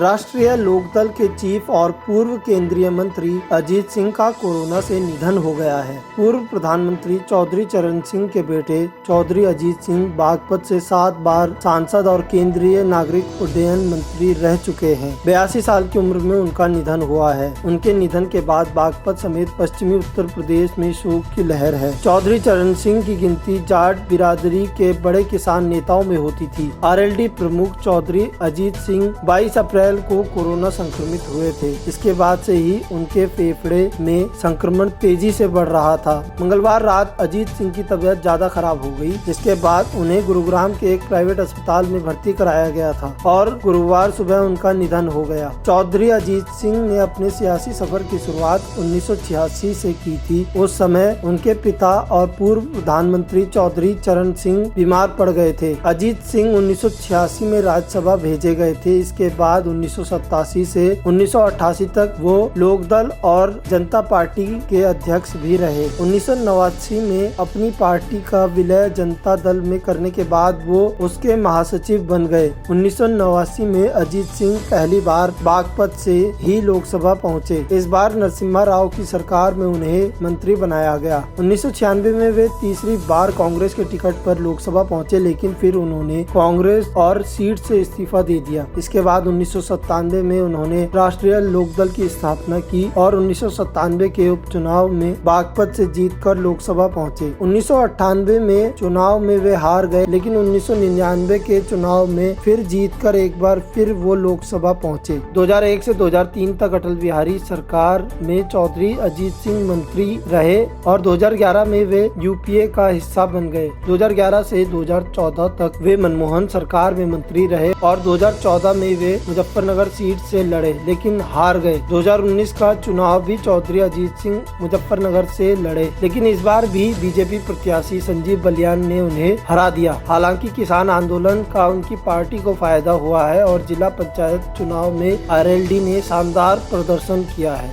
राष्ट्रीय लोकदल के चीफ और पूर्व केंद्रीय मंत्री अजीत सिंह का कोरोना से निधन हो गया है। पूर्व प्रधानमंत्री चौधरी चरण सिंह के बेटे चौधरी अजीत सिंह बागपत से 7 बार सांसद और केंद्रीय नागरिक उड्डयन मंत्री रह चुके हैं। 82 साल की उम्र में उनका निधन हुआ है। उनके निधन के बाद बागपत समेत पश्चिमी उत्तर प्रदेश में शोक की लहर है। चौधरी चरण सिंह की गिनती जाट बिरादरी के बड़े किसान नेताओं में होती थी। आरएलडी प्रमुख चौधरी अजीत सिंह 22 अप्रैल को कोरोना संक्रमित हुए थे। इसके बाद से ही उनके फेफड़े में संक्रमण तेजी से बढ़ रहा था। मंगलवार रात अजीत सिंह की तबीयत ज्यादा खराब हो गई, जिसके बाद उन्हें गुरुग्राम के एक प्राइवेट अस्पताल में भर्ती कराया गया था और गुरुवार सुबह उनका निधन हो गया। चौधरी अजीत सिंह ने अपने सियासी सफर की शुरुआत 1986 से की थी। उस समय उनके पिता और पूर्व प्रधानमंत्री चौधरी चरण सिंह बीमार पड़ गए थे। अजीत सिंह 1986 में राज्यसभा भेजे गए थे। इसके बाद 1987 से 1988 तक वो लोकदल और जनता पार्टी के अध्यक्ष भी रहे। 1989 में अपनी पार्टी का विलय जनता दल में करने के बाद वो उसके महासचिव बन गए। 1989 में अजीत सिंह पहली बार बागपत से ही लोकसभा पहुंचे। इस बार नरसिम्हा राव की सरकार में उन्हें मंत्री बनाया गया। 1996 में वे तीसरी बार कांग्रेस के टिकट पर लोकसभा पहुंचे, लेकिन फिर उन्होंने कांग्रेस और सीट से इस्तीफा दे दिया। इसके बाद 1997 में उन्होंने राष्ट्रीय लोकदल की स्थापना की और 1997 के उपचुनाव में बागपत से जीतकर लोकसभा पहुंचे। 1998 में चुनाव में वे हार गए, लेकिन 1999 के चुनाव में फिर जीतकर एक बार फिर वो लोकसभा पहुंचे। 2001 से 2003 तक अटल बिहारी सरकार में चौधरी अजीत सिंह मंत्री रहे और 2011 में वे यूपीए का हिस्सा बन गए। 2011 से 2014 तक वे मनमोहन सरकार में मंत्री रहे और 2014 में वे मुजफ्फरनगर सीट से लड़े, लेकिन हार गए। 2019 का चुनाव भी चौधरी अजीत सिंह मुजफ्फरनगर से लड़े, लेकिन इस बार भी बीजेपी प्रत्याशी संजीव बलियान ने उन्हें हरा दिया। हालांकि किसान आंदोलन का उनकी पार्टी को फायदा हुआ है और जिला पंचायत चुनाव में आरएलडी ने शानदार प्रदर्शन किया है।